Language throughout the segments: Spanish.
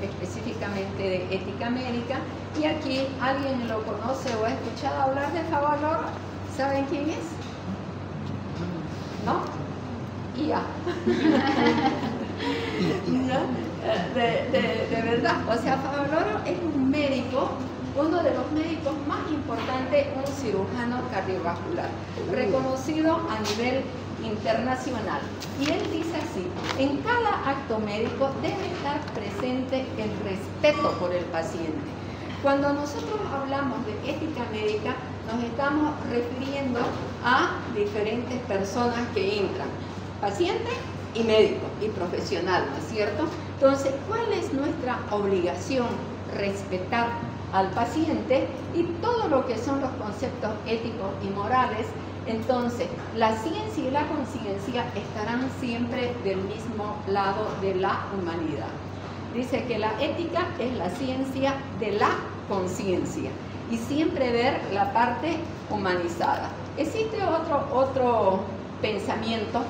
específicamente de ética médica. Y aquí, ¿alguien lo conoce o ha escuchado hablar de Favaloro? ¿Saben quién es? ¿No? Y ya. De verdad, o sea, Favaloro es un médico, uno de los médicos más importantes, un cirujano cardiovascular, reconocido a nivel internacional. Y él dice así: en cada acto médico debe estar presente el respeto por el paciente. Cuando nosotros hablamos de ética médica, nos estamos refiriendo a diferentes personas que entran, paciente y médico y profesional, ¿no es cierto? Entonces, ¿cuál es nuestra obligación? Respetar al paciente y todo lo que son los conceptos éticos y morales. Entonces, la ciencia y la conciencia estarán siempre del mismo lado de la humanidad. Dice que la ética es la ciencia de la conciencia y siempre ver la parte humanizada. Existe otro pensamiento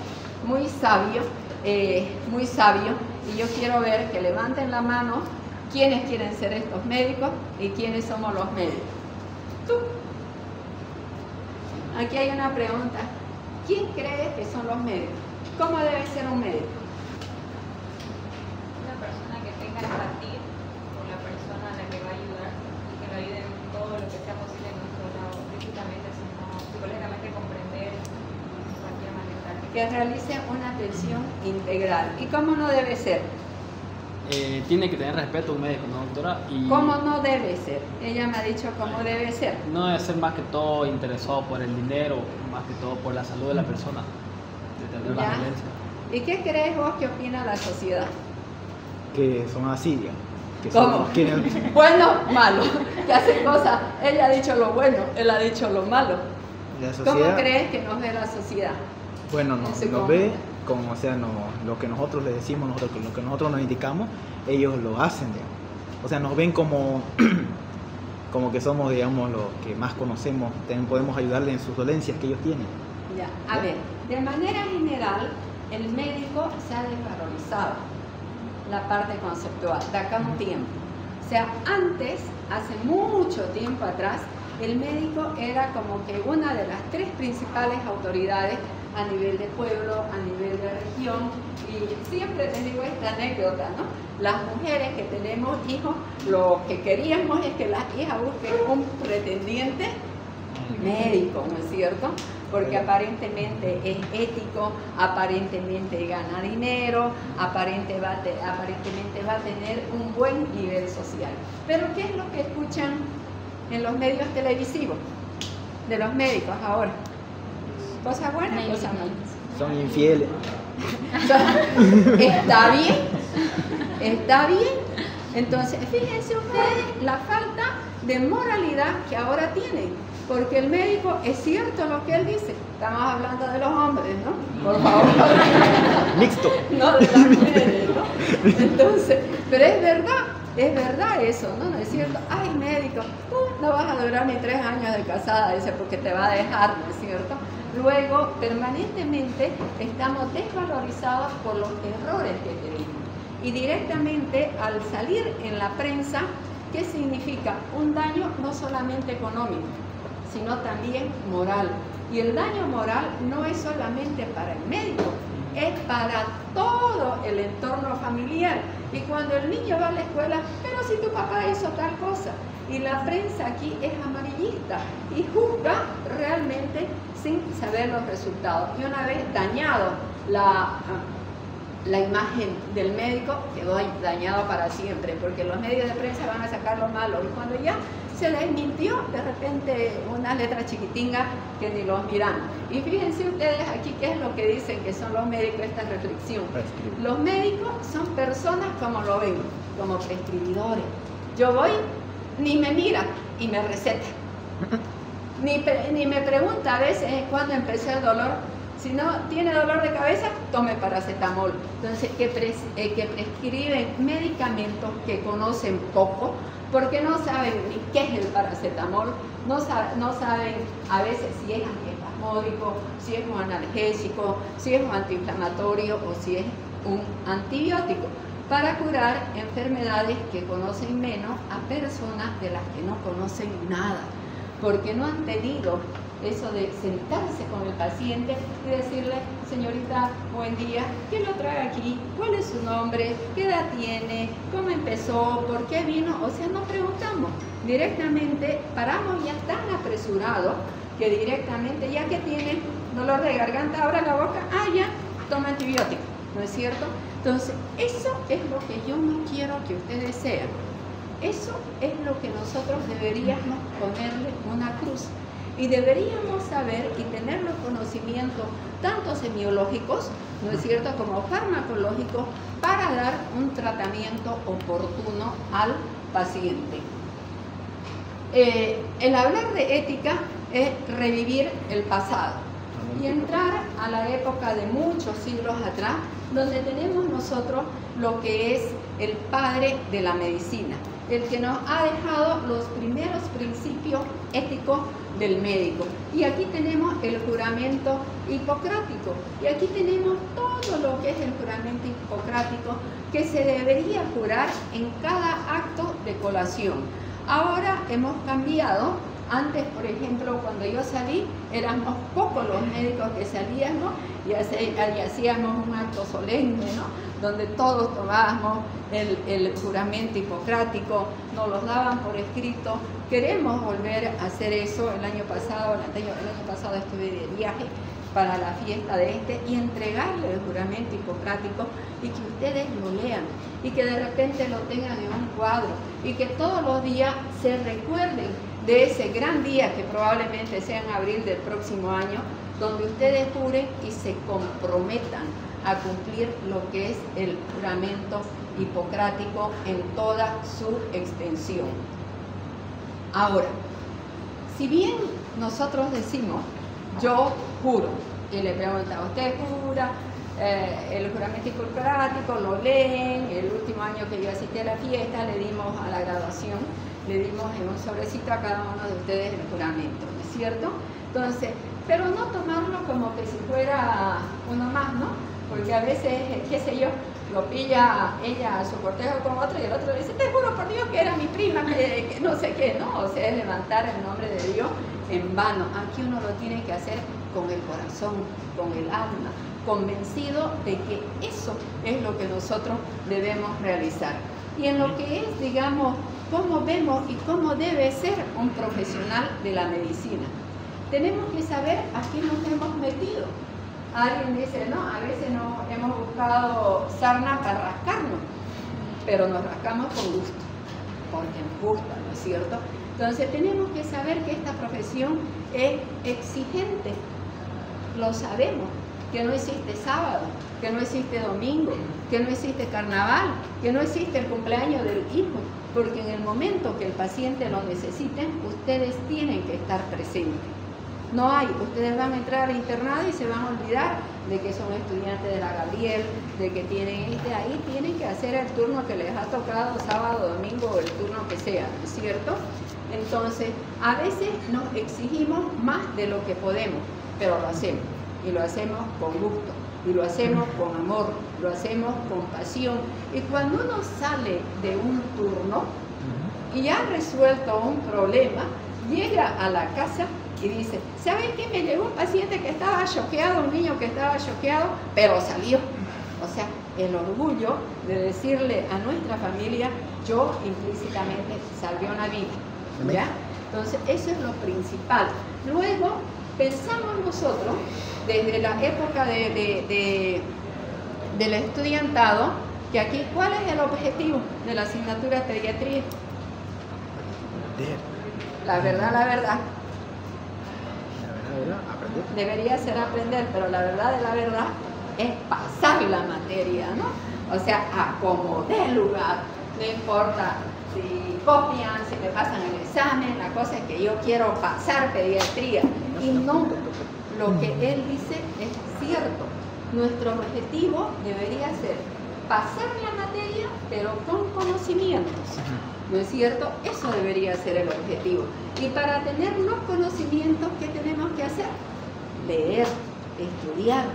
muy sabio, y yo quiero ver que levanten la mano quiénes quieren ser estos médicos y quiénes somos los médicos. Tú. Aquí hay una pregunta: ¿quién cree que son los médicos? ¿Cómo debe ser un médico? Una persona que tenga empatía con la persona a la que va a ayudar y que lo ayude en todo lo que sea posible en nuestro lado, físicamente, sino psicológicamente, comprender de cualquier manera. Que realice una atención integral. ¿Y cómo no debe ser? Tiene que tener respeto a un médico, ¿no, doctora? Y ¿Cómo no debe ser? Ella me ha dicho cómo debe ser. no debe ser más que todo interesado por el dinero, más que todo por la salud de la persona, de la ¿Ya? violencia. ¿Y qué crees vos que opina la sociedad? Que son así, digamos. Que ¿Cómo? Son, Bueno, malo, que hace cosas. Ella ha dicho lo bueno, él ha dicho lo malo. la sociedad, ¿Cómo crees que nos ve la sociedad? bueno, No sé nos cómo. ve como, o sea, lo que nosotros le decimos, lo que nosotros nos indicamos, ellos lo hacen, digamos. O sea, nos ven como, como que somos, digamos, los que más conocemos, podemos ayudarle en sus dolencias que ellos tienen. Ya, a ver, de manera general, el médico se ha desvalorizado la parte conceptual de acá un tiempo. O sea, antes, hace mucho tiempo atrás, el médico era como que una de las tres principales autoridades a nivel de pueblo, a nivel de región. Y siempre les digo esta anécdota, ¿no? Las mujeres que tenemos hijos, lo que queríamos es que las hijas busquen un pretendiente médico, ¿no es cierto? Porque aparentemente es ético, aparentemente gana dinero, aparentemente va a tener un buen nivel social. Pero ¿qué es lo que escuchan en los medios televisivos de los médicos ahora? ¿Cosas buenas o cosas malas? Son infieles. Está bien, está bien. Entonces, fíjense ustedes la falta de moralidad que ahora tienen, porque el médico, es cierto lo que él dice, estamos hablando de los hombres, ¿no? Por favor. Mixto. No de las mujeres, ¿no? Entonces, pero es verdad eso, ¿no? ¿No es cierto? Ay, médico, no vas a durar ni 3 años de casada, dice, porque te va a dejar, ¿no es cierto? Luego, permanentemente estamos desvalorizados por los errores que tenemos. Y directamente al salir en la prensa, ¿qué significa? Un daño no solamente económico, sino también moral. Y el daño moral no es solamente para el médico, es para todo el entorno familiar. Y cuando el niño va a la escuela, pero si tu papá hizo tal cosa, y la prensa aquí es amarillista y juzga realmente sin saber los resultados. Y una vez dañado la imagen del médico, quedó dañado para siempre, porque los medios de prensa van a sacar lo malo. Y cuando ya se desmintió, de repente unas letras chiquitingas que ni los miran. Y fíjense ustedes aquí qué es lo que dicen que son los médicos, esta reflexión. Los médicos son personas como lo ven, como prescribidores. Yo voy, ni me mira y me receta. Ni me pregunta a veces cuándo empezó el dolor. Si no tiene dolor de cabeza, tome paracetamol. Entonces, que prescriben medicamentos que conocen poco, porque no saben ni qué es el paracetamol, no saben a veces si es antiespasmódico, si es un analgésico, si es un antiinflamatorio o si es un antibiótico. para curar enfermedades que conocen menos a personas de las que no conocen nada, porque no han tenido eso de sentarse con el paciente y decirle, señorita, buen día, ¿qué lo trae aquí? ¿Cuál es su nombre? ¿Qué edad tiene? ¿Cómo empezó? ¿Por qué vino? O sea, no preguntamos. Directamente paramos ya tan apresurado que directamente, ya que tiene dolor de garganta, abra la boca, ya, toma antibiótico, ¿no es cierto? Entonces, eso es lo que yo no quiero que ustedes sean. Eso es lo que nosotros deberíamos ponerle una cruz. Y deberíamos saber y tener los conocimientos, tanto semiológicos, ¿no es cierto?, como farmacológicos, para dar un tratamiento oportuno al paciente. El hablar de ética es revivir el pasado y entrar a la época de muchos siglos atrás, donde tenemos nosotros lo que es el padre de la medicina, el que nos ha dejado los primeros principios éticos del médico. Y aquí tenemos el juramento hipocrático, y aquí tenemos todo lo que es el juramento hipocrático que se debería jurar en cada acto de colación. Ahora hemos cambiado. Antes, por ejemplo, cuando yo salí, éramos pocos los médicos que salíamos y hacíamos un acto solemne, ¿no?, donde todos tomábamos el juramento hipocrático, nos los daban por escrito. Queremos volver a hacer eso. El año pasado estuve de viaje para la fiesta de y entregarle el juramento hipocrático y que ustedes lo lean y que de repente lo tengan en un cuadro y que todos los días se recuerden de ese gran día que probablemente sea en abril del próximo año, donde ustedes juren y se comprometan a cumplir lo que es el juramento hipocrático en toda su extensión. Ahora, si bien nosotros decimos, yo juro, y le preguntaba, ¿usted jura? El juramento hipocrático lo leen. El último año que yo asistí a la fiesta, le dimos a la graduación, le dimos en un sobrecito a cada uno de ustedes el juramento, ¿no es cierto? Entonces, pero no tomarlo como que si fuera uno más, ¿no? Porque a veces, qué sé yo, lo pilla ella a su cortejo con otro y el otro le dice, te juro por Dios que era mi prima, que no sé qué, ¿no? O sea, es levantar el nombre de Dios en vano. Aquí uno lo tiene que hacer con el corazón, con el alma, convencido de que eso es lo que nosotros debemos realizar. Y en lo que es, digamos, cómo vemos y cómo debe ser un profesional de la medicina, tenemos que saber a qué nos hemos metido. Alguien dice, no, a veces no hemos buscado sarna para rascarnos, pero nos rascamos con gusto, porque nos gusta, ¿no es cierto? Entonces tenemos que saber que esta profesión es exigente, lo sabemos, que no existe sábado, que no existe domingo, que no existe carnaval, que no existe el cumpleaños del hijo, porque en el momento que el paciente lo necesite, ustedes tienen que estar presentes. No hay, ustedes van a entrar al internado y se van a olvidar de que son estudiantes de la Gabriel, de que tienen ahí tienen que hacer el turno que les ha tocado sábado, domingo o el turno que sea, ¿no es cierto? Entonces, a veces nos exigimos más de lo que podemos, pero lo hacemos, y lo hacemos con gusto, y lo hacemos con amor, lo hacemos con pasión. Y cuando uno sale de un turno y ha resuelto un problema, llega a la casa y dice, ¿saben qué? Me llegó un paciente que estaba choqueado, un niño que estaba choqueado, pero salió. O sea, el orgullo de decirle a nuestra familia, yo implícitamente salvé una vida, ¿ya? Entonces, eso es lo principal. Luego, pensamos nosotros, desde la época del estudiantado, que aquí, ¿cuál es el objetivo de la asignatura de pediatría? La verdad, aprender. Debería ser aprender, pero la verdad de la verdad es pasar la materia, ¿no? O sea, a como dé lugar, no importa si copian, si me pasan el examen, la cosa es que yo quiero pasar pediatría. Y no, lo que él dice es cierto. Nuestro objetivo debería ser pasar la materia, pero con conocimientos. ¿No es cierto? Eso debería ser el objetivo. Y para tener los conocimientos, ¿qué tenemos que hacer? Leer, estudiar,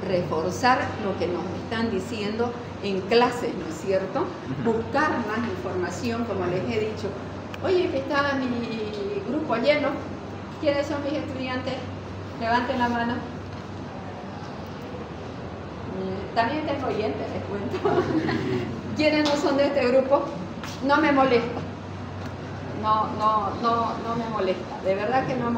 reforzar lo que nos están diciendo en clases, ¿no es cierto? Buscar más información, como les he dicho. Oye, que está mi grupo lleno. ¿Quiénes son mis estudiantes? Levanten la mano. También tengo oyentes, les cuento. ¿Quiénes no son de este grupo? No me molesta. No me molesta. De verdad que no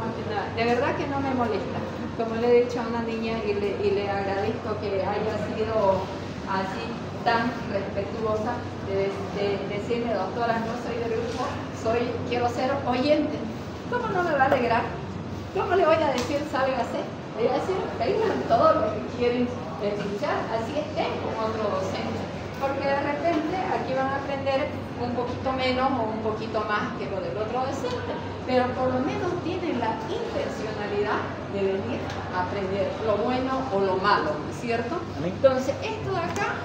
me molesta. Como le he dicho a una niña y le agradezco que haya sido así tan respetuosa de decirme, doctora, no soy del grupo, quiero ser oyente. ¿Cómo no me va a alegrar? ¿Cómo le voy a decir, sálgase? Le voy a decir, vengan todos los que quieren escuchar, así estén con otro docente. Porque de repente aquí van a aprender un poquito menos o un poquito más que lo del otro docente, pero por lo menos tienen la intencionalidad de venir a aprender lo bueno o lo malo, ¿no es cierto? Entonces, esto de acá,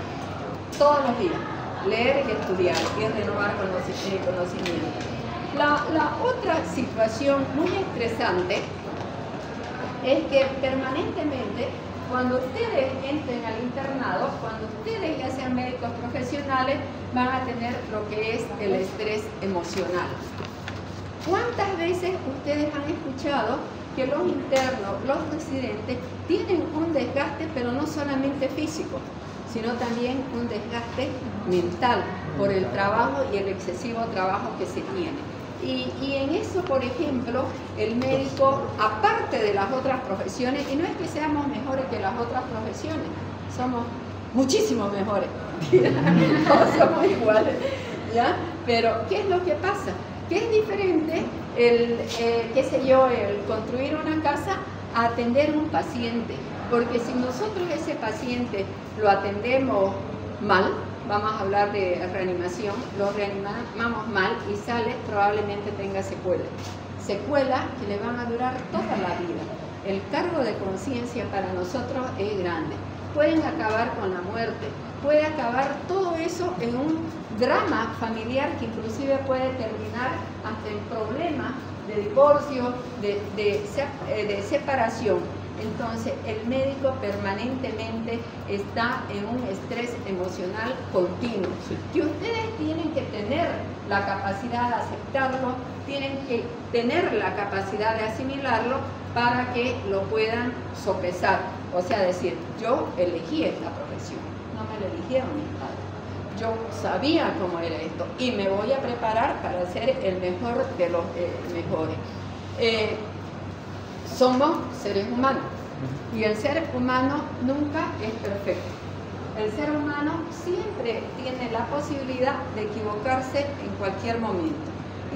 todos los días, leer y estudiar y renovar conocimiento. La otra situación muy estresante es que permanentemente, cuando ustedes entren al internado, cuando ustedes ya sean médicos profesionales, van a tener lo que es el estrés emocional. ¿Cuántas veces ustedes han escuchado que los internos, los residentes, tienen un desgaste, pero no solamente físico, sino también un desgaste mental por el trabajo y el excesivo trabajo que se tiene? Y en eso, por ejemplo, el médico, aparte de las otras profesiones, y no es que seamos mejores que las otras profesiones, somos muchísimo mejores, todos somos iguales, ¿ya? Pero, ¿qué es lo que pasa? Que es diferente el construir una casa a atender un paciente, porque si nosotros ese paciente lo atendemos mal, vamos a hablar de reanimación, lo reanimamos mal y sale, probablemente tenga secuelas. Secuelas que le van a durar toda la vida. El cargo de conciencia para nosotros es grande. Pueden acabar con la muerte, puede acabar todo eso en un drama familiar que inclusive puede terminar hasta en problemas de divorcio, de separación. Entonces, el médico permanentemente está en un estrés emocional continuo. Que ustedes tienen que tener la capacidad de aceptarlo, tienen que tener la capacidad de asimilarlo para que lo puedan sopesar. O sea, decir, yo elegí esta profesión, no me la eligieron mis padres. Yo sabía cómo era esto y me voy a preparar para ser el mejor de los mejores. Somos seres humanos y el ser humano nunca es perfecto. El ser humano siempre tiene la posibilidad de equivocarse en cualquier momento.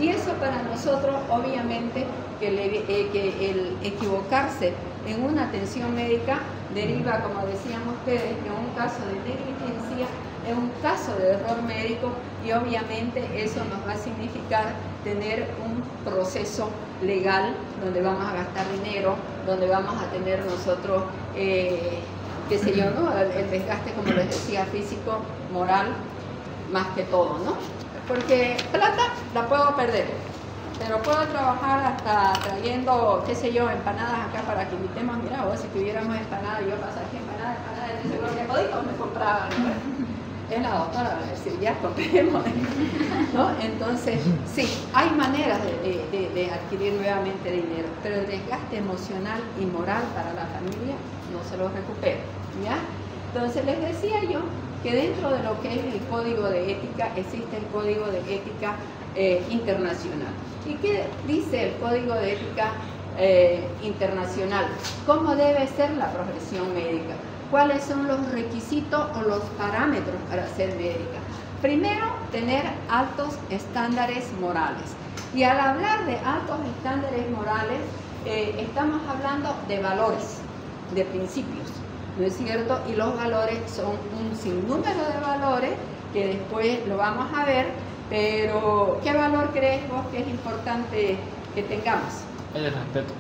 Y eso para nosotros, obviamente, que el equivocarse en una atención médica deriva, como decían ustedes, en un caso de negligencia, en un caso de error médico, y obviamente eso nos va a significar tener un proceso legal donde vamos a gastar dinero, donde vamos a tener nosotros, qué sé yo, ¿no? El desgaste, como les decía, físico, moral, más que todo, ¿no? Porque plata la puedo perder, pero puedo trabajar hasta trayendo, qué sé yo, empanadas acá para que invitemos. Mira vos, si tuviéramos empanadas, yo pasara aquí empanadas, yo seguro que toditos me compraban, ¿no? Es la doctora, va a decir, ya compremos, ¿no? Entonces, sí, hay maneras de adquirir nuevamente dinero, pero el desgaste emocional y moral para la familia no se lo recupera, ¿ya? Entonces, les decía yo que dentro de lo que es el código de ética, existe el código de ética internacional. ¿Y qué dice el código de ética internacional? ¿Cómo debe ser la profesión médica? ¿Cuáles son los requisitos o los parámetros para ser médica? Primero, tener altos estándares morales. Y al hablar de altos estándares morales, estamos hablando de valores, de principios, ¿no es cierto? Y los valores son un sinnúmero de valores que después lo vamos a ver, pero ¿qué valor crees vos que es importante que tengamos? El respeto.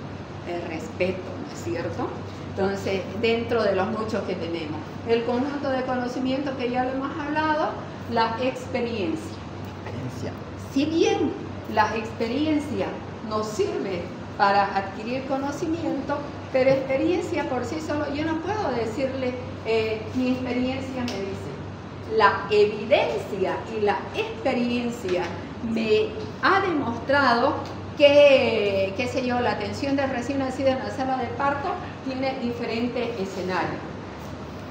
El respeto, ¿no es cierto? Entonces, dentro de los muchos que tenemos. El conjunto de conocimiento que ya lo hemos hablado, la experiencia. Si bien la experiencia nos sirve para adquirir conocimiento, pero experiencia por sí solo, yo no puedo decirle, mi experiencia me dice. La evidencia y la experiencia me ha demostrado que, qué sé yo, la atención del recién nacido en la sala de parto tiene diferentes escenarios.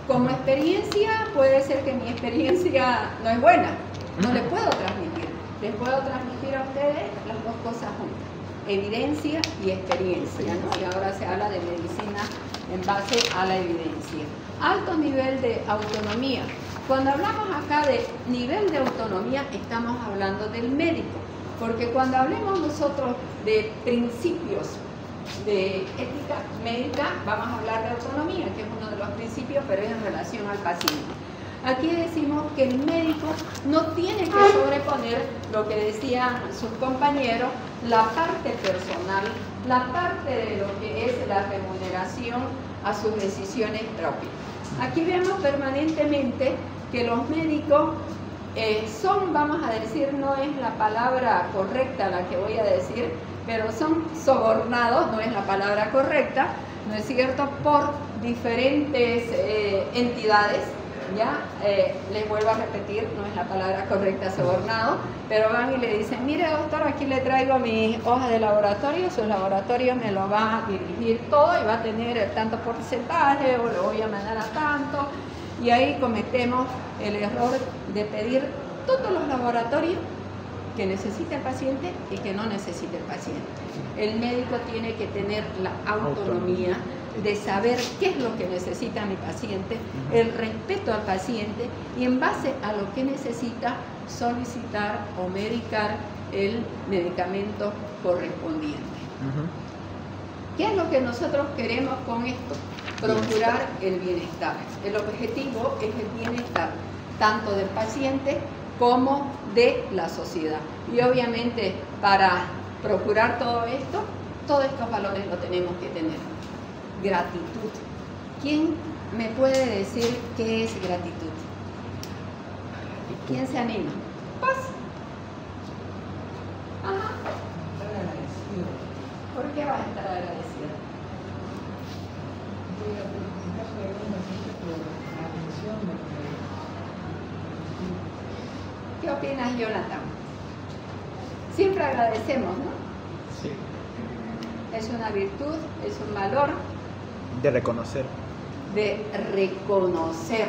Como experiencia, puede ser que mi experiencia no es buena, no le puedo transmitir. Les puedo transmitir a ustedes las dos cosas juntas, evidencia y experiencia, ¿no? Y ahora se habla de medicina en base a la evidencia. Alto nivel de autonomía. Cuando hablamos acá de nivel de autonomía, estamos hablando del médico, porque cuando hablemos nosotros de principios de ética médica, vamos a hablar de autonomía, que es uno de los principios, pero es en relación al paciente. Aquí decimos que el médico no tiene que sobreponer lo que decían sus compañeros, la parte personal, la parte de lo que es la remuneración a sus decisiones propias. Aquí vemos permanentemente que los médicos son, vamos a decir, no es la palabra correcta la que voy a decir, pero son sobornados, no es la palabra correcta, ¿no es cierto?, por diferentes entidades. Ya, les vuelvo a repetir, no es la palabra correcta sobornado, pero van y le dicen, mire doctor, aquí le traigo mis hojas de laboratorio, su laboratorio me lo va a dirigir todo y va a tener tanto porcentaje o lo voy a mandar a tanto, y ahí cometemos el error de pedir todos los laboratorios que necesita el paciente y que no necesita el paciente. El médico tiene que tener la autonomía de saber qué es lo que necesita mi paciente, el respeto al paciente y en base a lo que necesita solicitar o medicar el medicamento correspondiente. ¿Qué es lo que nosotros queremos con esto? Procurar el bienestar. El objetivo es el bienestar tanto del paciente como de la sociedad. Y obviamente para procurar todo esto, todos estos valores lo tenemos que tener. Gratitud. ¿Quién me puede decir qué es gratitud? ¿Quién se anima? Pues. Ajá. Estar agradecido. ¿Por qué vas a estar agradecido? En caso de algún paciente por la atención de ¿Qué opinas, Jonathan? Siempre agradecemos, ¿no? Sí. Es una virtud, es un valor. De reconocer. De reconocer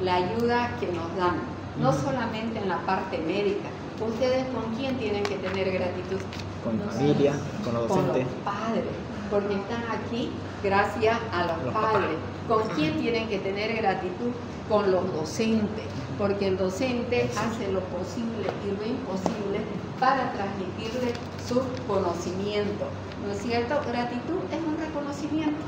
la ayuda que nos dan, no solamente en la parte médica. ¿Ustedes con quién tienen que tener gratitud? Con la familia, con los docentes. Con los padres, porque están aquí gracias a los padres. ¿Con quién tienen que tener gratitud? Con los docentes, porque el docente hace lo posible y lo imposible para transmitirle sus conocimientos. ¿No es cierto? Gratitud es un reconocimiento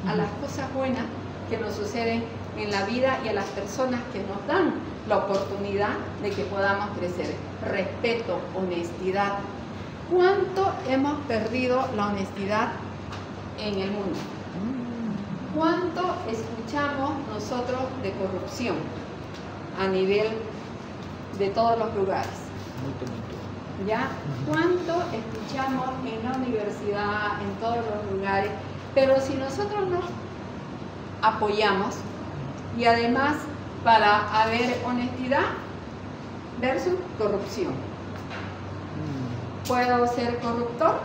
a las cosas buenas que nos suceden en la vida y a las personas que nos dan la oportunidad de que podamos crecer. Respeto, honestidad. ¿Cuánto hemos perdido la honestidad en el mundo? ¿Cuánto escuchamos nosotros de corrupción a nivel de todos los lugares? ¿Ya? ¿Cuánto escuchamos en la universidad, en todos los lugares? Pero si nosotros nos apoyamos y además para haber honestidad versus corrupción. Puedo ser corruptor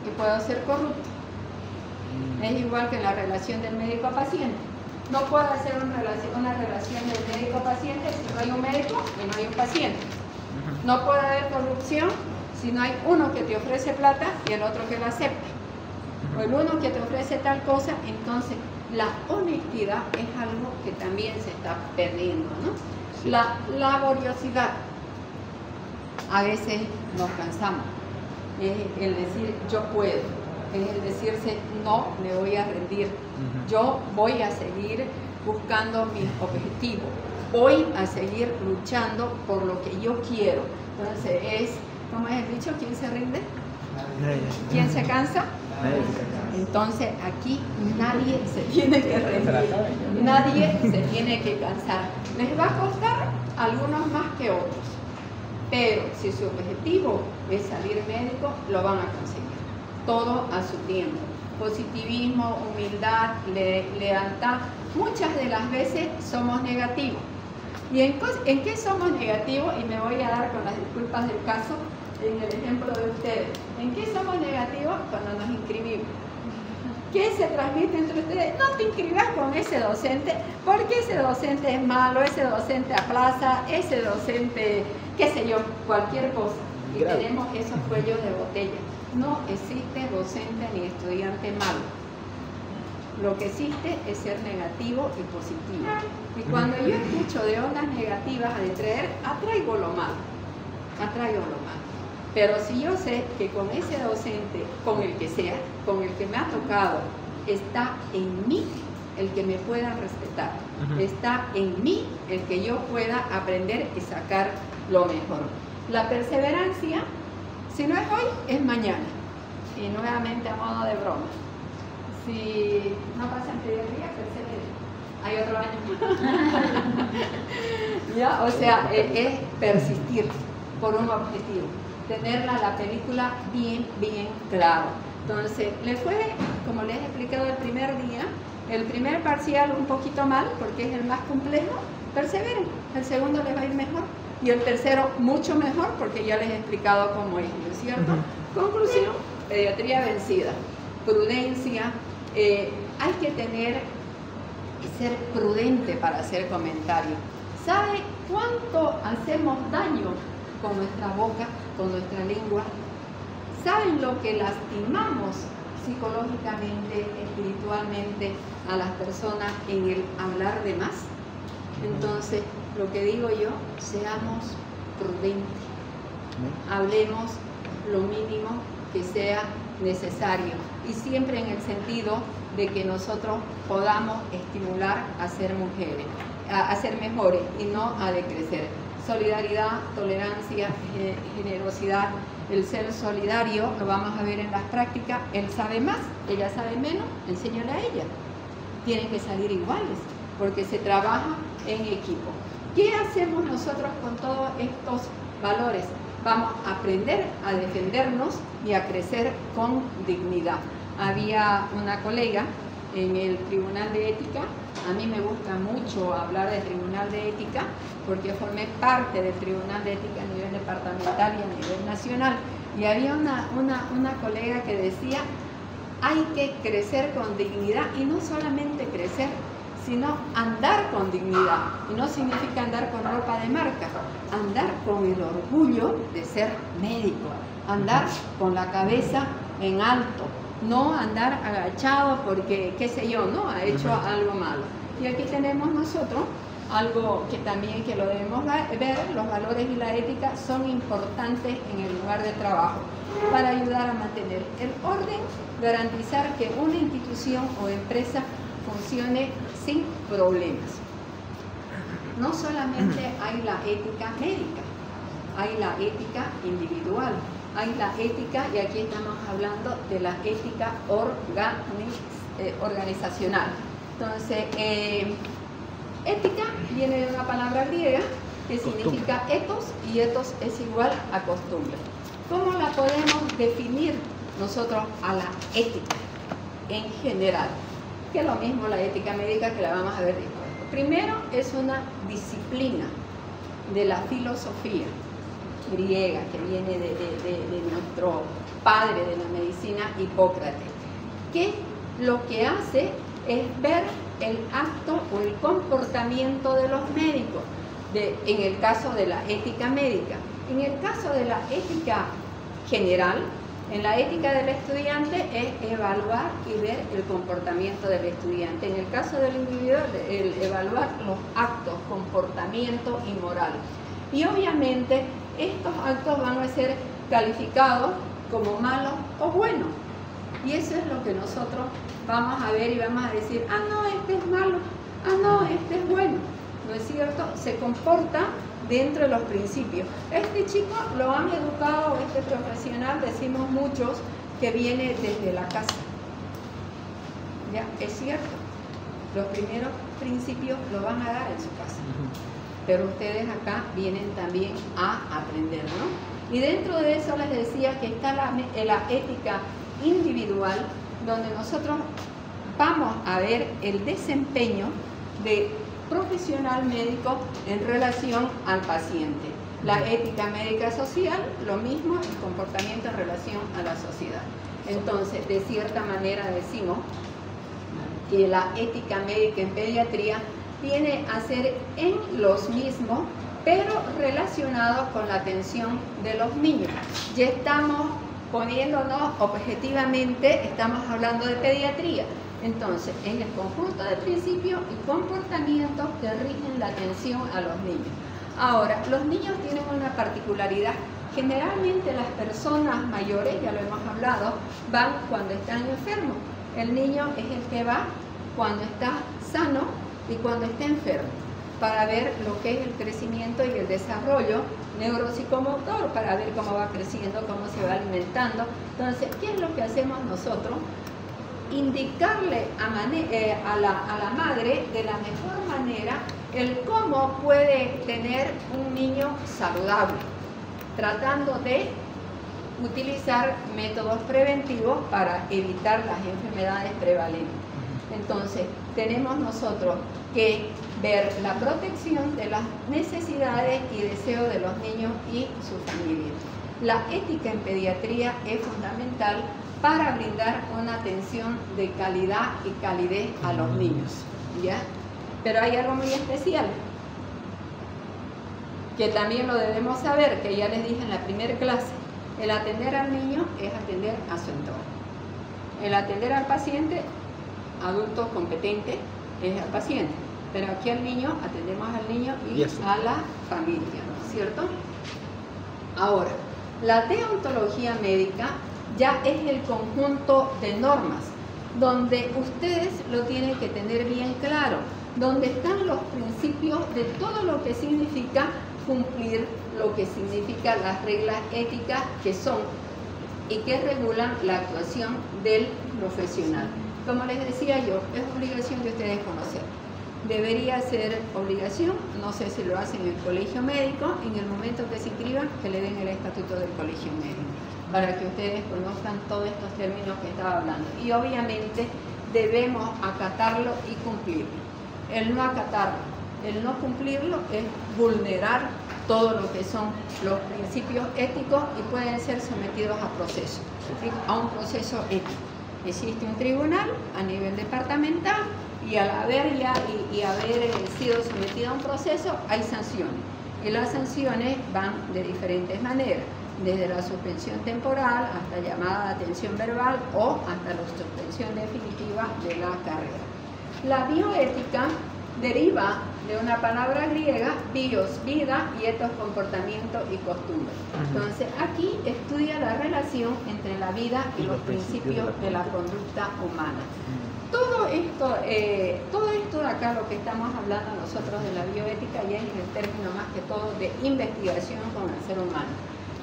y puedo ser corrupto. Es igual que la relación del médico a paciente. No puedo hacer una relación del médico a paciente si no hay un médico y no hay un paciente. No puede haber corrupción si no hay uno que te ofrece plata y el otro que la acepta. O el uno que te ofrece tal cosa, entonces la honestidad es algo que también se está perdiendo, ¿no? Sí. La laboriosidad. A veces nos cansamos. Es el decir yo puedo. Es el decirse no me voy a rendir. Yo voy a seguir buscando mis objetivos. Voy a seguir luchando por lo que yo quiero. Entonces es, ¿cómo es el dicho? ¿Quién se rinde? ¿Quién se cansa? Entonces aquí nadie se tiene que rendir, nadie se tiene que cansar. Les va a costar a algunos más que otros, pero si su objetivo es salir médico, lo van a conseguir. todo a su tiempo. Positivismo, humildad, lealtad. Muchas de las veces somos negativos. ¿Y en qué somos negativos? Y me voy a dar con las disculpas del caso en el ejemplo de ustedes. ¿En qué somos negativos? Cuando nos inscribimos. ¿Qué se transmite entre ustedes? No te inscribas con ese docente, porque ese docente es malo, ese docente aplaza, ese docente, qué sé yo, cualquier cosa. Y tenemos esos cuellos de botella. No existe docente ni estudiante malo. Lo que existe es ser negativo y positivo. Y cuando yo escucho de ondas negativas a detraer, atraigo lo malo. Atraigo lo malo. Pero si yo sé que con ese docente, con el que sea, con el que me ha tocado, está en mí el que me pueda respetar. Está en mí el que yo pueda aprender y sacar lo mejor. La perseverancia, si no es hoy, es mañana. Y nuevamente a modo de broma. Si no pasa el primer día, persevere. Hay otro año. ¿Ya? O sea, es persistir por un objetivo. Tenerla la película bien claro. Entonces, le fue, como les he explicado el primer día, el primer parcial un poquito mal, porque es el más complejo, perseveren. El segundo les va a ir mejor. Y el tercero mucho mejor, porque ya les he explicado cómo es, ¿no es cierto? Conclusión, pediatría vencida. Prudencia, hay que ser prudente para hacer comentarios. ¿Sabe cuánto hacemos daño con nuestra boca, con nuestra lengua? ¿Saben lo que lastimamos psicológicamente, espiritualmente a las personas en el hablar de más? Entonces, lo que digo yo, seamos prudentes. Hablemos lo mínimo que sea necesario y siempre en el sentido de que nosotros podamos estimular a ser mujeres, a ser mejores y no a decrecer. Solidaridad, tolerancia, generosidad, el ser solidario, lo vamos a ver en las prácticas. Él sabe más, ella sabe menos, enséñale a ella. Tienen que salir iguales, porque se trabaja en equipo. ¿Qué hacemos nosotros con todos estos valores? Vamos a aprender a defendernos y a crecer con dignidad. Había una colega en el Tribunal de Ética. A mí me gusta mucho hablar del Tribunal de Ética porque formé parte del Tribunal de Ética a nivel departamental y a nivel nacional. Y había una colega que decía, hay que crecer con dignidad, y no solamente crecer, sino andar con dignidad. Y no significa andar con ropa de marca, andar con el orgullo de ser médico, andar con la cabeza en alto, no andar agachado porque, qué sé yo, no ha hecho algo malo. Y aquí tenemos nosotros algo que también que lo debemos ver, los valores y la ética son importantes en el lugar de trabajo para ayudar a mantener el orden, garantizar que una institución o empresa funcione sin problemas. No solamente hay la ética médica, hay la ética individual, hay la ética, y aquí estamos hablando de la ética organizacional. Entonces, ética viene de una palabra griega que significa ethos, y ethos es igual a costumbre. ¿Cómo la podemos definir nosotros a la ética en general? Que es lo mismo la ética médica, que la vamos a ver después. Primero, es una disciplina de la filosofía griega que viene de nuestro padre de la medicina, Hipócrates, que lo que hace es ver el acto o el comportamiento de los médicos, en el caso de la ética médica. En el caso de la ética general, en la ética del estudiante es evaluar y ver el comportamiento del estudiante. En el caso del individuo, el evaluar los actos, comportamiento y moral. Y obviamente estos actos van a ser calificados como malos o buenos. Y eso es lo que nosotros vamos a ver y vamos a decir, ah, no, este es malo, ah, no, este es bueno. ¿No es cierto? Se comporta dentro de los principios. Este chico lo han educado, este profesional, decimos muchos, que viene desde la casa. ¿Ya? Es cierto. Los primeros principios lo van a dar en su casa. Pero ustedes acá vienen también a aprender, ¿no? Y dentro de eso les decía que está la ética individual donde nosotros vamos a ver el desempeño de profesional médico en relación al paciente. La ética médica social, lo mismo, el comportamiento en relación a la sociedad. Entonces, de cierta manera decimos que la ética médica en pediatría viene a ser en los mismos, pero relacionado con la atención de los niños. Ya estamos poniéndonos objetivamente, estamos hablando de pediatría. Entonces, en el conjunto de principios y comportamientos que rigen la atención a los niños. Ahora, los niños tienen una particularidad. Generalmente las personas mayores, ya lo hemos hablado, van cuando están enfermos. El niño es el que va cuando está sano y cuando está enfermo, para ver lo que es el crecimiento y el desarrollo neuropsicomotor, para ver cómo va creciendo, cómo se va alimentando. Entonces, ¿qué es lo que hacemos nosotros? Indicarle a la madre de la mejor manera el cómo puede tener un niño saludable, tratando de utilizar métodos preventivos para evitar las enfermedades prevalentes. Entonces, tenemos nosotros que ver la protección de las necesidades y deseos de los niños y su familia. La ética en pediatría es fundamental para brindar una atención de calidad y calidez a los niños, ¿ya? Pero hay algo muy especial, que también lo debemos saber, que ya les dije en la primera clase. El atender al niño es atender a su entorno. El atender al paciente, adulto competente, es al paciente. Pero aquí al niño, atendemos al niño y a la familia, ¿no es cierto? Ahora, la deontología médica ya es el conjunto de normas, donde ustedes lo tienen que tener bien claro, donde están los principios de todo lo que significa cumplir, lo que significa las reglas éticas que son y que regulan la actuación del profesional. Como les decía yo, es obligación de ustedes conocer. Debería ser obligación, no sé si lo hacen en el colegio médico, en el momento que se inscriban, que le den el estatuto del colegio médico, para que ustedes conozcan todos estos términos que estaba hablando. Y obviamente debemos acatarlo y cumplirlo. El no acatarlo, el no cumplirlo es vulnerar todo lo que son los principios éticos y pueden ser sometidos a proceso, a un proceso ético. Existe un tribunal a nivel departamental y al haber sido sometido a un proceso hay sanciones. Y las sanciones van de diferentes maneras, desde la suspensión temporal hasta llamada de atención verbal o hasta la suspensión definitiva de la carrera. La bioética deriva de una palabra griega, bios, vida, y etos, comportamiento y costumbre. Entonces, aquí estudia la relación entre la vida y los principios de la conducta humana. Todo esto de acá, lo que estamos hablando nosotros de la bioética, ya en el término más que todo de investigación con el ser humano.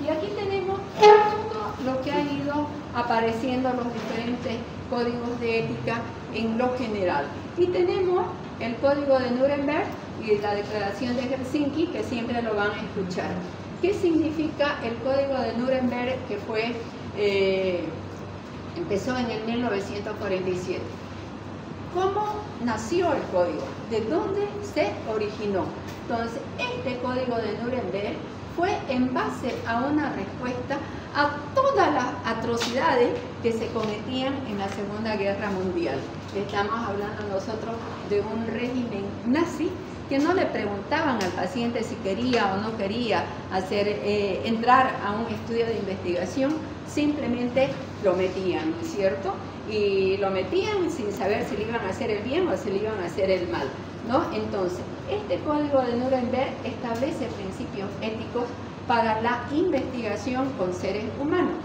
Y aquí tenemos todo lo que han ido apareciendo, los diferentes códigos de ética en lo general. Y tenemos el código de Nuremberg y la declaración de Helsinki, que siempre lo van a escuchar. ¿Qué significa el código de Nuremberg, que empezó en el 1947? ¿Cómo nació el código? ¿De dónde se originó? Entonces, este código de Nuremberg fue en base a una respuesta a todas las atrocidades que se cometían en la Segunda Guerra Mundial. Estamos hablando nosotros de un régimen nazi que no le preguntaban al paciente si quería o no quería entrar a un estudio de investigación, simplemente lo metían, ¿no es cierto? Y lo metían sin saber si le iban a hacer el bien o si le iban a hacer el mal, ¿no? Entonces, este código de Nuremberg establece principios éticos para la investigación con seres humanos.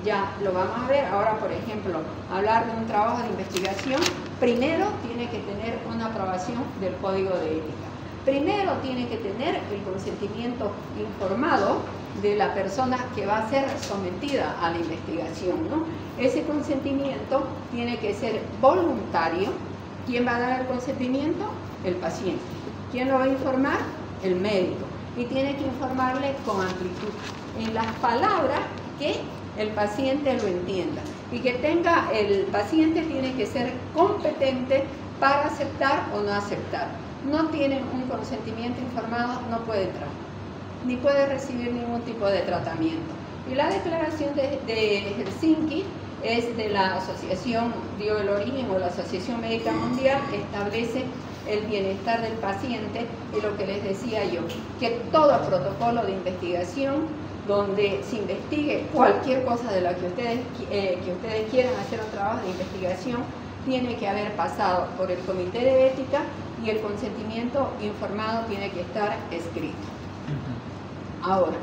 Ya lo vamos a ver ahora, por ejemplo, hablar de un trabajo de investigación, primero tiene que tener una aprobación del código de ética. Primero tiene que tener el consentimiento informado de la persona que va a ser sometida a la investigación, ¿no? Ese consentimiento tiene que ser voluntario. ¿Quién va a dar el consentimiento? El paciente. ¿Quién lo va a informar? El médico. Y tiene que informarle con amplitud, en las palabras que el paciente lo entienda. y que el paciente tiene que ser competente para aceptar o no aceptar. No tiene un consentimiento informado, no puede entrar, ni puede recibir ningún tipo de tratamiento. Y la declaración de Helsinki es de la Asociación, dio el origen, o la Asociación Médica Mundial, establece el bienestar del paciente, y lo que les decía yo, que todo protocolo de investigación donde se investigue cualquier cosa de la que ustedes quieran hacer un trabajo de investigación, tiene que haber pasado por el comité de ética, y el consentimiento informado tiene que estar escrito. Ahora,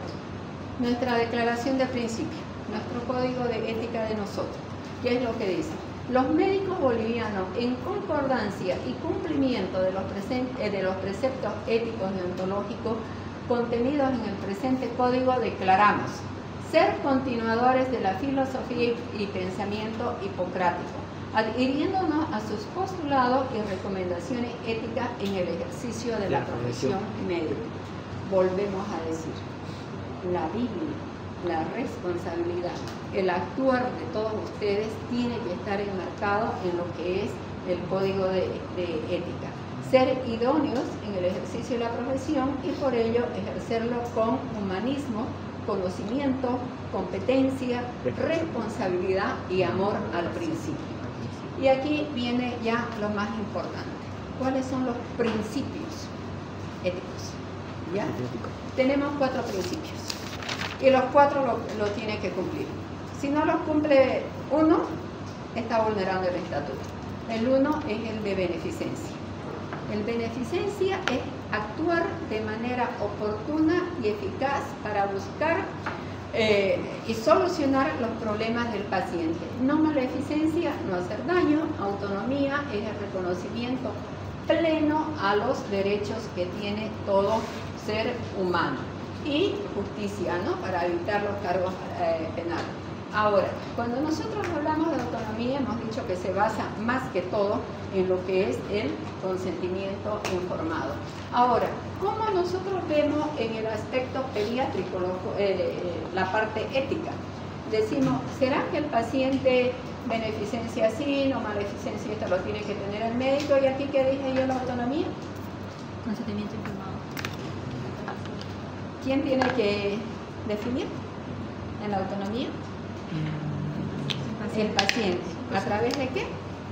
nuestra declaración de principio, nuestro código de ética de nosotros, ¿qué es lo que dice? Los médicos bolivianos, en concordancia y cumplimiento de los preceptos éticos y ontológicos contenidos en el presente código, declaramos ser continuadores de la filosofía y pensamiento hipocrático, adhiriéndonos a sus postulados y recomendaciones éticas en el ejercicio de la profesión médica. Volvemos a decir, la Biblia, la responsabilidad, el actuar de todos ustedes tiene que estar enmarcado en lo que es el código de ética. Ser idóneos en el ejercicio de la profesión, y por ello ejercerlo con humanismo, conocimiento, competencia, responsabilidad y amor al principio. Y aquí viene ya lo más importante. ¿Cuáles son los principios éticos? ¿Ya? Tenemos 4 principios, y los 4 lo tiene que cumplir. Si no los cumple uno, está vulnerando el estatuto. El 1 es el de beneficencia. El beneficencia es actuar de manera oportuna y eficaz para buscar y solucionar los problemas del paciente. No maleficencia, no hacer daño. Autonomía es el reconocimiento pleno a los derechos que tiene todo ser humano. Y justicia, ¿no? Para evitar los cargos penales. Ahora, cuando nosotros hablamos de autonomía, hemos dicho que se basa más que todo en lo que es el consentimiento informado. Ahora, ¿cómo nosotros vemos en el aspecto pediátrico la parte ética? Decimos, ¿será que el paciente beneficencia sí, no maleficencia, esto lo tiene que tener el médico? ¿Y aquí qué dije yo, la autonomía? Consentimiento informado. ¿Quién tiene que definir en la autonomía? El paciente. ¿A través de qué?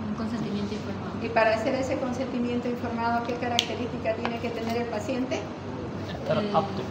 Un consentimiento informado. Y para hacer ese consentimiento informado, ¿qué característica tiene que tener el paciente? Estar apto.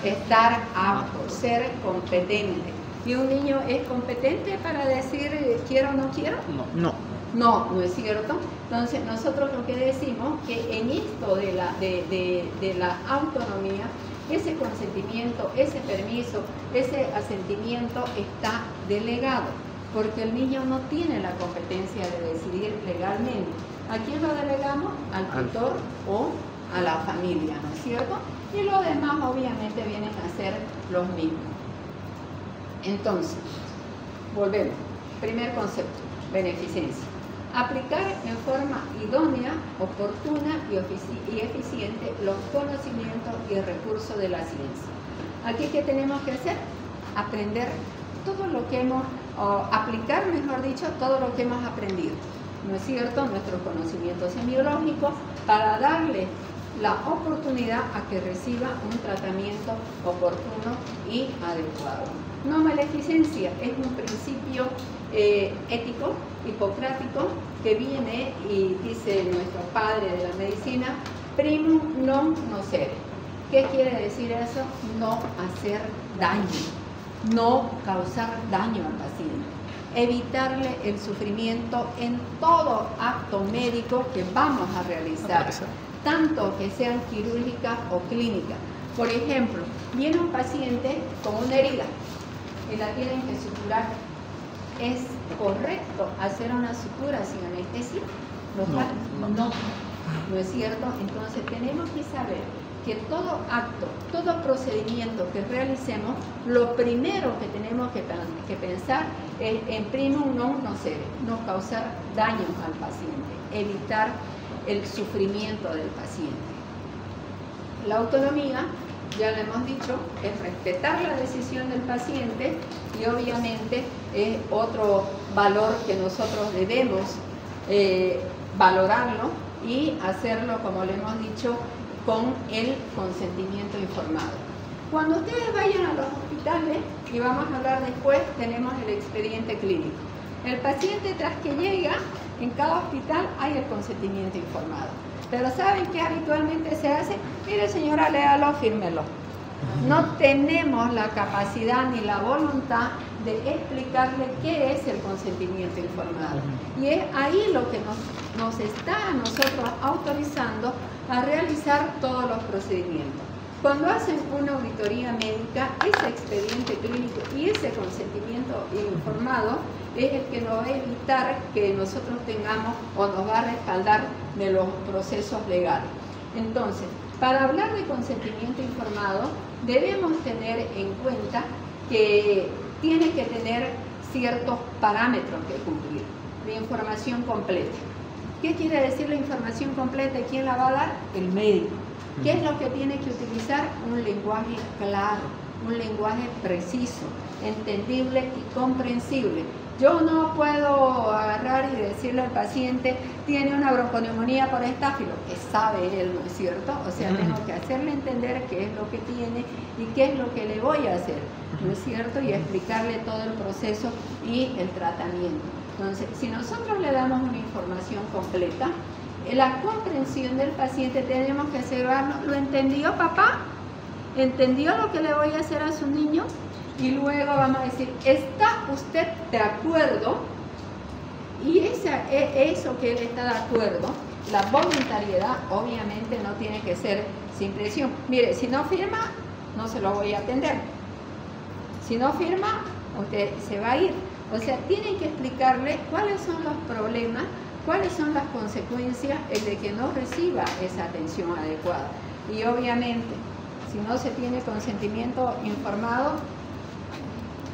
Estar apto, ser competente. ¿Y un niño es competente para decir quiero o no quiero? No. No es cierto. Entonces nosotros lo que decimos que en esto de la autonomía, ese consentimiento, ese permiso, ese asentimiento está delegado, porque el niño no tiene la competencia de decidir legalmente. ¿A quién lo delegamos? Al tutor o a la familia, ¿no es cierto? Y lo demás obviamente vienen a ser los mismos. Entonces, volvemos. Primer concepto, beneficencia. Aplicar en forma idónea, oportuna y eficiente los conocimientos y recursos de la ciencia. Aquí, ¿qué tenemos que hacer? Aprender todo lo que hemos, o aplicar, mejor dicho, todo lo que hemos aprendido, ¿no es cierto? Nuestros conocimientos semiológicos, para darle la oportunidad a que reciba un tratamiento oportuno y adecuado. No maleficencia es un principio ético, hipocrático, que viene y dice nuestro padre de la medicina, primum non nocere. ¿Qué quiere decir eso? No hacer daño, no causar daño al paciente, evitarle el sufrimiento en todo acto médico que vamos a realizar, tanto que sean quirúrgicas o clínicas. Por ejemplo, viene un paciente con una herida y la tienen que suturar. ¿Es correcto hacer una sutura sin anestesia? No es cierto. Entonces tenemos que saber que todo acto, todo procedimiento que realicemos, lo primero que tenemos que pensar es en primum non nocere, no causar daños al paciente, evitar el sufrimiento del paciente. La autonomía ya lo hemos dicho, es respetar la decisión del paciente y obviamente es otro valor que nosotros debemos valorarlo y hacerlo, como le hemos dicho, con el consentimiento informado. Cuando ustedes vayan a los hospitales, y vamos a hablar después, tenemos el expediente clínico. El paciente, tras que llega, en cada hospital hay el consentimiento informado. Pero ¿saben qué habitualmente se hace? Mire, señora, léalo, fírmelo. No tenemos la capacidad ni la voluntad de explicarle qué es el consentimiento informado. Y es ahí lo que nos está a nosotros autorizando a realizar todos los procedimientos. Cuando hacen una auditoría médica, ese expediente clínico y ese consentimiento informado es el que nos va a evitar que nosotros tengamos o nos va a respaldar de los procesos legales. Entonces, para hablar de consentimiento informado, debemos tener en cuenta que tiene que tener ciertos parámetros que cumplir. La información completa. ¿Qué quiere decir la información completa y quién la va a dar? El médico. ¿Qué es lo que tiene que utilizar? Un lenguaje claro, un lenguaje preciso, entendible y comprensible. Yo no puedo agarrar y decirle al paciente, tiene una bronconeumonía por estáfilo, que sabe él, ¿no es cierto? O sea, tengo que hacerle entender qué es lo que tiene y qué es lo que le voy a hacer, ¿no es cierto? Y explicarle todo el proceso y el tratamiento. Entonces, si nosotros le damos una información completa, la comprensión del paciente tenemos que observarlo. ¿Lo entendió, papá? ¿Entendió lo que le voy a hacer a su niño? Y luego vamos a decir, ¿está usted de acuerdo? Y eso que él está de acuerdo, la voluntariedad obviamente no tiene que ser sin presión. Mire, si no firma, no se lo voy a atender. Si no firma, usted se va a ir. O sea, tienen que explicarle cuáles son los problemas, cuáles son las consecuencias de que no reciba esa atención adecuada. Y obviamente, si no se tiene consentimiento informado,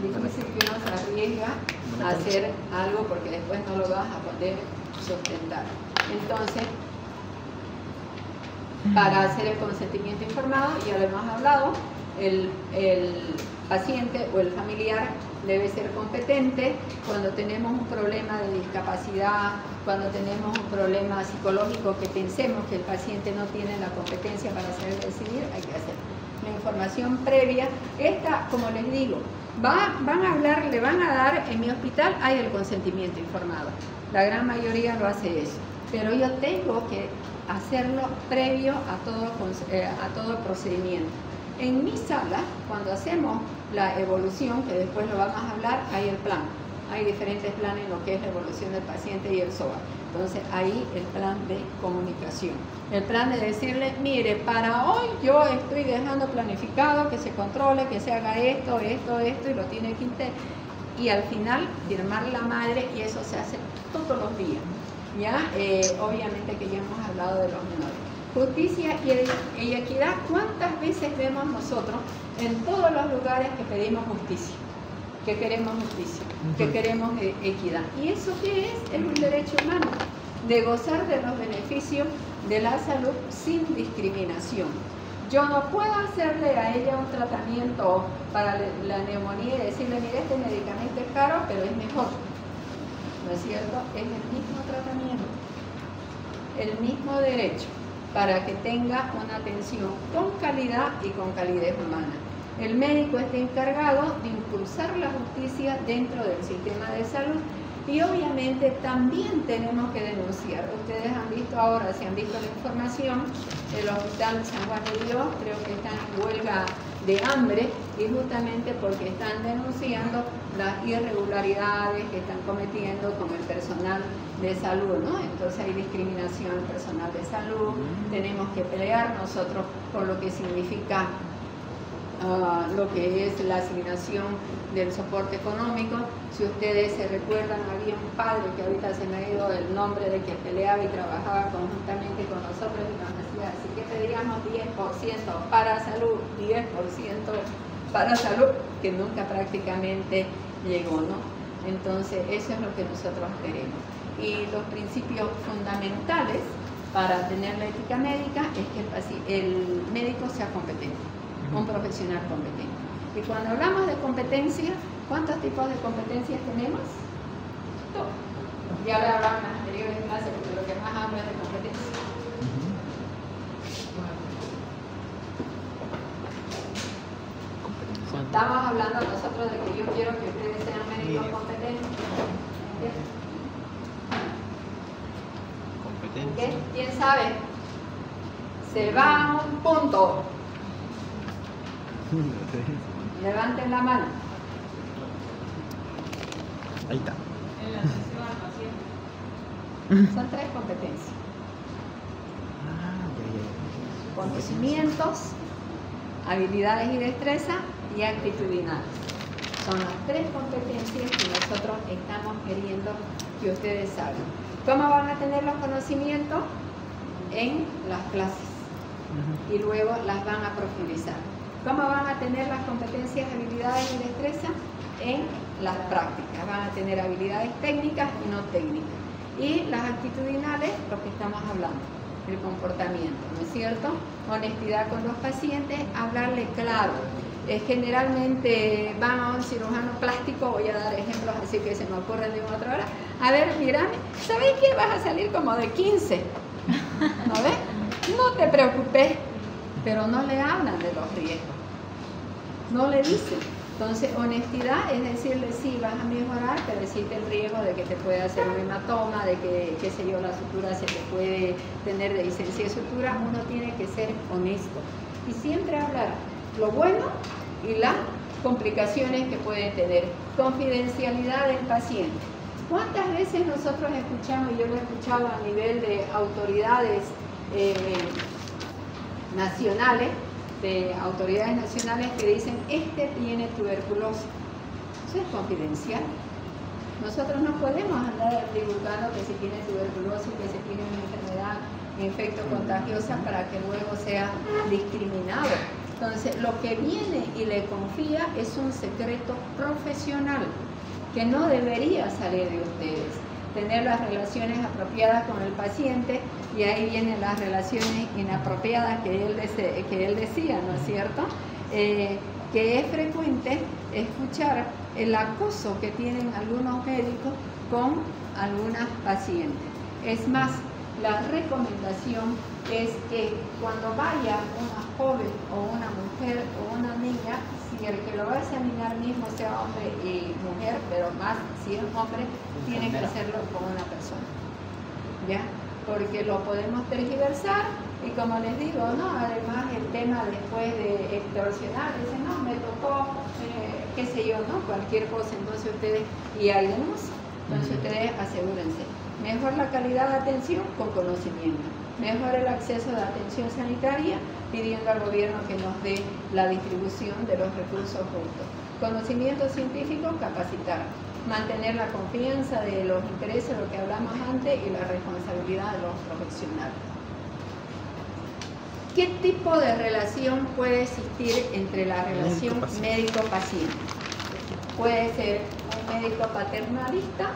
difícil que uno se arriesga a hacer algo porque después no lo vas a poder sustentar. Entonces, para hacer el consentimiento informado, ya lo hemos hablado, el paciente o el familiar debe ser competente. Cuando tenemos un problema de discapacidad, cuando tenemos un problema psicológico que pensemos que el paciente no tiene la competencia para saber decidir, hay que hacer la información previa. Esta, como les digo, le van a dar, en mi hospital hay el consentimiento informado. La gran mayoría lo hace eso. Pero yo tengo que hacerlo previo a todo procedimiento. En mi sala, cuando hacemos la evolución, que después lo vamos a hablar, hay el plan. Hay diferentes planes en lo que es la evolución del paciente y el SOA. Entonces, ahí el plan de comunicación. El plan de decirle, mire, para hoy yo estoy dejando planificado que se controle, que se haga esto, y lo tiene que intentar. Y al final, firmar la madre, y eso se hace todos los días. ¿Ya? Obviamente que ya hemos hablado de los menores. Justicia y equidad, ¿cuántas veces vemos nosotros en todos los lugares que pedimos justicia? Que queremos justicia, que queremos equidad. ¿Y eso qué es? Es un derecho humano, de gozar de los beneficios de la salud sin discriminación. Yo no puedo hacerle a ella un tratamiento para la neumonía y decirle, mire, este medicamento es caro, pero es mejor. ¿No es cierto? Es el mismo tratamiento, el mismo derecho, para que tenga una atención con calidad y con calidez humana. El médico está encargado de impulsar la justicia dentro del sistema de salud y obviamente también tenemos que denunciar. Ustedes han visto ahora, si han visto la información, el Hospital San Juan de Dios creo que está en huelga de hambre y justamente porque están denunciando las irregularidades que están cometiendo con el personal de salud, ¿no? Entonces hay discriminación al personal de salud, tenemos que pelear nosotros por lo que significa lo que es la asignación del soporte económico. Si ustedes se recuerdan, había un padre que ahorita se me ha ido el nombre, de que peleaba y trabajaba conjuntamente con nosotros y nos decía, así que pedíamos 10% para salud, 10% para salud, que nunca prácticamente llegó, ¿no? Entonces eso es lo que nosotros queremos. Y los principios fundamentales para tener la ética médica es que el médico sea competente. un profesional competente. Y cuando hablamos de competencia, ¿cuántos tipos de competencias tenemos? Dos. Ya lo hablaba en las anteriores clases, porque lo que más hablo es de competencia. Estamos hablando nosotros de que yo quiero que ustedes sean médicos competentes. Competencia. ¿Qué? ¿Quién sabe? Se va a un punto. Levanten la mano. Ahí está. En la atención al paciente. Son 3 competencias. Ah, ya. Conocimientos, habilidades y destreza y actitudinales. Son las 3 competencias que nosotros estamos queriendo que ustedes saben. ¿Cómo van a tener los conocimientos? En las clases. Y luego las van a profundizar. ¿Cómo van a tener las competencias, habilidades y destreza? En las prácticas. Van a tener habilidades técnicas y no técnicas. Y las actitudinales, lo que estamos hablando, el comportamiento, ¿no es cierto? Honestidad con los pacientes, hablarle claro. Generalmente van a un cirujano plástico, voy a dar ejemplos así que se me ocurren de una otra hora. A ver, mírame, ¿sabes qué? Vas a salir como de 15, ¿no ves? No te preocupes, pero no le hablan de los riesgos, no le dicen. Entonces, honestidad es decirle, sí, vas a mejorar, pero existe el riesgo de que te pueda hacer un hematoma, de que, qué sé yo, la sutura se te puede tener de licencia de sutura. Uno tiene que ser honesto y siempre hablar lo bueno y las complicaciones que puede tener. Confidencialidad del paciente. ¿Cuántas veces nosotros escuchamos, y yo lo he escuchado a nivel de autoridades nacionales, que dicen, este tiene tuberculosis? Eso es confidencial. Nosotros no podemos andar divulgando que si tiene tuberculosis, que si tiene una enfermedad infecto-contagiosa para que luego sea discriminado. Entonces, lo que viene y le confía es un secreto profesional que no debería salir de ustedes. Tener las relaciones apropiadas con el paciente, y ahí vienen las relaciones inapropiadas que él decía, ¿no es cierto? Que es frecuente escuchar el acoso que tienen algunos médicos con algunas pacientes. Es más, la recomendación es que cuando vaya una joven o una mujer o una niña, si el que lo va a examinar mismo sea hombre y mujer, pero más si es hombre, tiene que hacerlo con una persona, ¿ya? Porque lo podemos tergiversar y, como les digo, ¿no? Además el tema después de extorsionar, dicen, no, me tocó, qué sé yo, ¿no? Cualquier cosa, entonces ustedes, y hay denuncia, entonces ustedes asegúrense. Mejor la calidad de atención con conocimiento. Mejor el acceso de atención sanitaria, pidiendo al gobierno que nos dé la distribución de los recursos justos. Conocimiento científico, capacitar. Mantener la confianza de los intereses, lo que hablamos antes, y la responsabilidad de los profesionales. ¿Qué tipo de relación puede existir entre la relación médico-paciente? Puede ser un médico paternalista.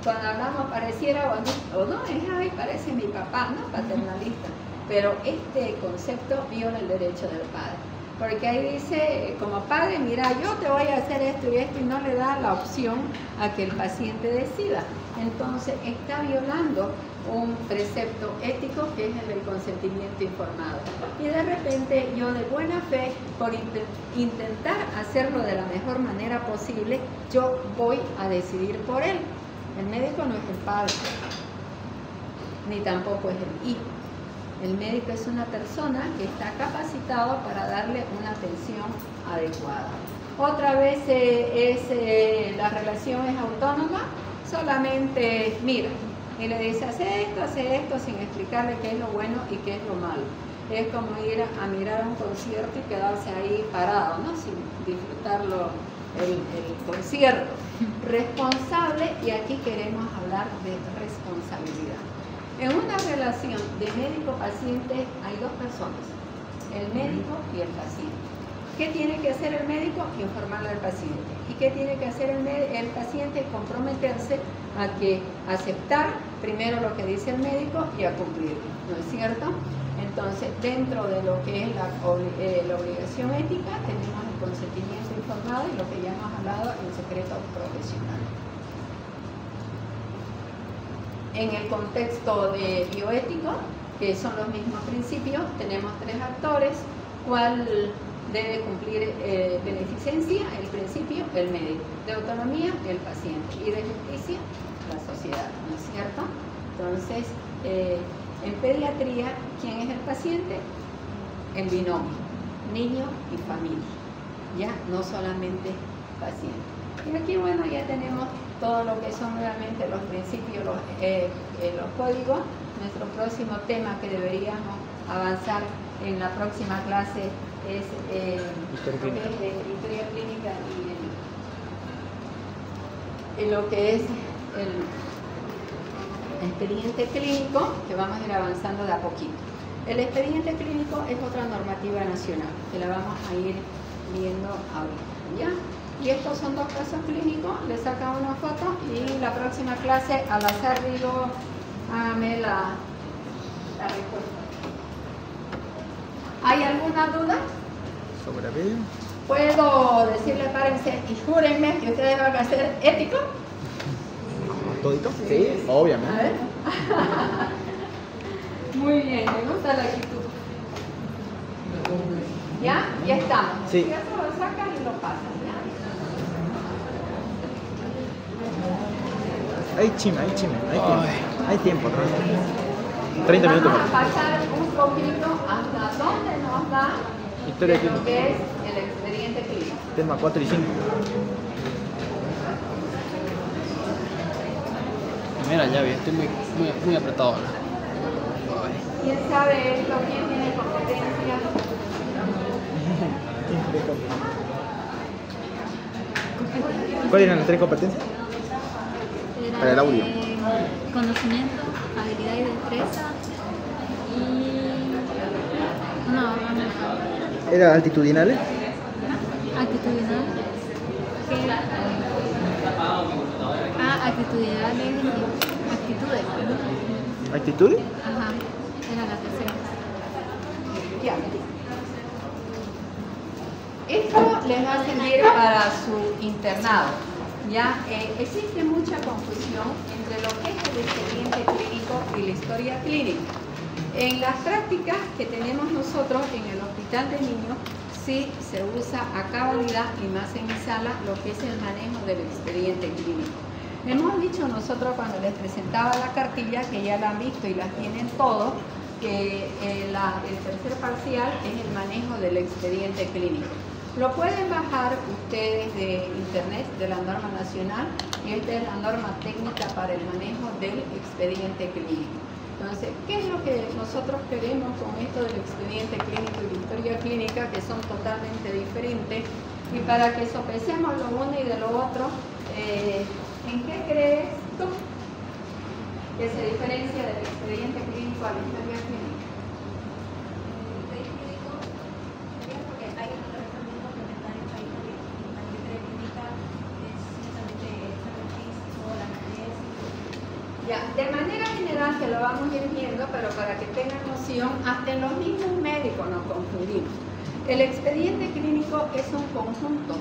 Cuando hablamos pareciera o no, es, ay, parece mi papá, ¿no? Paternalista. Pero este concepto viola el derecho del padre. Porque ahí dice, como padre, mira, yo te voy a hacer esto y esto, y no le da la opción a que el paciente decida. Entonces está violando un precepto ético que es el del consentimiento informado. Y de repente yo, de buena fe, por intentar hacerlo de la mejor manera posible, yo voy a decidir por él. El médico no es el padre, ni tampoco es el hijo. El médico es una persona que está capacitado para darle una atención adecuada. Otra vez la relación es autónoma, solamente mira y le dice, hace esto, sin explicarle qué es lo bueno y qué es lo malo. Es como ir a mirar un concierto y quedarse ahí parado, ¿no? Sin disfrutarlo el concierto. Responsable, y aquí queremos hablar de responsabilidad. En una relación de médico-paciente hay dos personas, el médico y el paciente. ¿Qué tiene que hacer el médico? Informarle al paciente. ¿Y qué tiene que hacer el paciente? Comprometerse a aceptar primero lo que dice el médico y a cumplirlo, ¿no es cierto? Entonces, dentro de lo que es la obligación ética, tenemos el consentimiento informado y lo que ya hemos hablado, el secreto profesional. En el contexto de bioético, que son los mismos principios, tenemos tres actores. ¿Cuál debe cumplir beneficencia? El principio, el médico. De autonomía, el paciente. Y de justicia, la sociedad, ¿no es cierto? Entonces, en pediatría, ¿quién es el paciente? En binomio, niño y familia, ya no solamente paciente. Y aquí, bueno, ya tenemos todo lo que son realmente los principios, los códigos. Nuestro próximo tema que deberíamos avanzar en la próxima clase es historia clínica y lo que es el expediente clínico, que vamos a ir avanzando de a poquito. El expediente clínico es otra normativa nacional, que la vamos a ir viendo ahorita, ¿ya? Y estos son dos casos clínicos, le sacan una foto y la próxima clase, al azar digo, hágame la respuesta. ¿Hay alguna duda? Sobre video. ¿Puedo decirle, párense y júrenme que ustedes van a ser éticos? ¿Todito? Sí, obviamente. A ver. Muy bien, me gusta la actitud. ¿Ya? Ya estamos. Sí. Ya se lo sacan y lo pasan, ¿ya? Hay tiempo. Hay tiempo. 30 minutos. Vamos a pasar un poquito hasta dónde nos da Historia de lo clínica. que es el expediente clínico. Tema 4 y 5. Mira, ya vi, estoy muy apretado ahora. ¿Quién sabe esto? ¿Quién tiene competencia? ¿Cuáles eran las tres competencias? Era Para el audio. Conocimiento, habilidad y destreza. Y. No. ¿Eran altitudinales? Actitudinal. ¿Qué era? Actitudinales y actitudes, ¿no? ¿Actitudes? Ajá. Era la tercera. Ya. Esto les va a servir para su internado. Ya existe mucha confusión entre lo que es el expediente clínico y la historia clínica. En las prácticas que tenemos nosotros en el hospital de niños, sí se usa a cabalidad y más en mi sala lo que es el manejo del expediente clínico. Hemos dicho nosotros cuando les presentaba la cartilla, que ya la han visto y la tienen todos, que el tercer parcial es el manejo del expediente clínico. Lo pueden bajar ustedes de internet, de la norma nacional, y esta es la norma técnica para el manejo del expediente clínico. Entonces, ¿qué es lo que nosotros queremos con esto del expediente clínico y la historia clínica, que son totalmente diferentes? Y para que sopesemos lo uno y de lo otro, ¿en qué crees tú que se diferencia del expediente clínico a la historia clínica? Ya, de manera general que lo vamos a ir viendo, pero para que tengan noción, hasta en los mismos médicos nos confundimos. El expediente clínico es un conjunto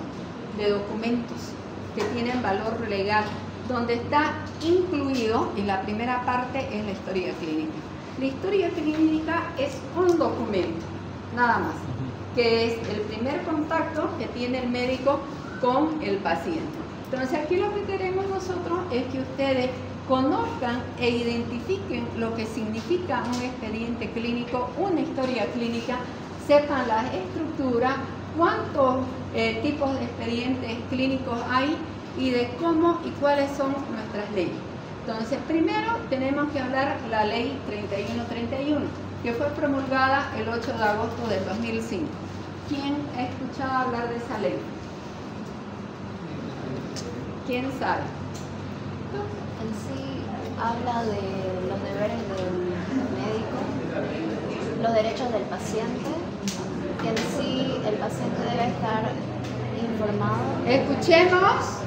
de documentos que tienen valor legal, donde está incluido, y la primera parte es la historia clínica. La historia clínica es un documento, nada más, que es el primer contacto que tiene el médico con el paciente. Entonces aquí lo que queremos nosotros es que ustedes conozcan e identifiquen lo que significa un expediente clínico, una historia clínica, sepan la estructura, cuántos tipos de expedientes clínicos hay y de cómo y cuáles son nuestras leyes. Entonces, primero tenemos que hablar la ley 3131, que fue promulgada el 8 de agosto del 2005. ¿Quién ha escuchado hablar de esa ley? ¿Quién sabe? En sí habla de los deberes del médico, los derechos del paciente, que en sí el paciente debe estar informado. Escuchemos.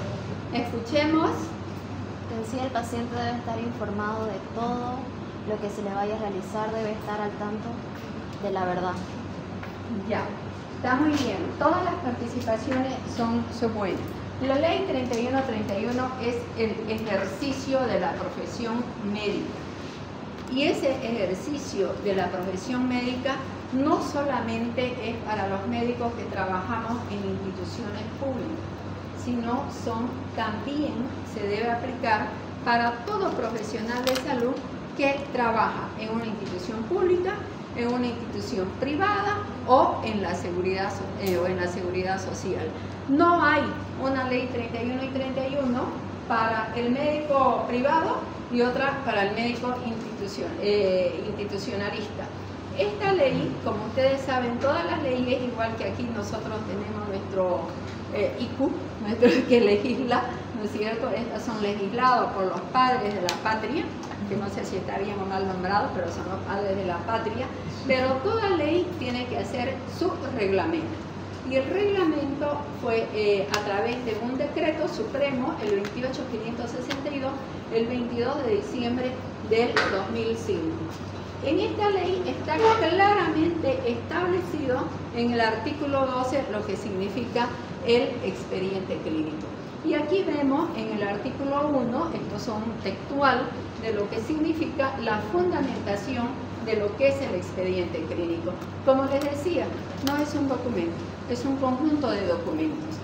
En sí el paciente debe estar informado de todo lo que se le vaya a realizar debe estar al tanto de la verdad. Ya, está muy bien. Todas las participaciones son buenas. La ley 3131 es el ejercicio de la profesión médica. Y ese ejercicio de la profesión médica no solamente es para los médicos que trabajamos en instituciones públicas, sino también se debe aplicar para todo profesional de salud que trabaja en una institución pública, en una institución privada o en la seguridad social. No hay una ley 31 y 31 para el médico privado y otra para el médico institucionalista. Esta ley, como ustedes saben, todas las leyes, igual que aquí nosotros tenemos nuestro IQ, nuestro que legisla, ¿no es cierto? Estas son legisladas por los padres de la patria, que no sé si está bien o mal nombrado, pero son los padres de la patria, pero toda ley tiene que hacer su reglamento. Y el reglamento fue a través de un decreto supremo, el 28562, el 22 de diciembre del 2005. En esta ley está claramente establecido en el artículo 12 lo que significa el expediente clínico. Y aquí vemos en el artículo 1, estos son textual, de lo que significa la fundamentación de lo que es el expediente clínico. Como les decía, no es un documento, es un conjunto de documentos.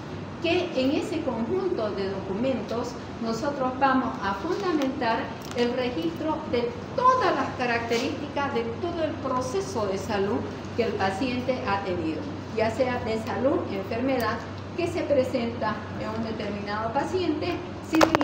Que en ese conjunto de documentos nosotros vamos a fundamentar el registro de todas las características de todo el proceso de salud que el paciente ha tenido, ya sea de salud, enfermedad, que se presenta en un determinado paciente,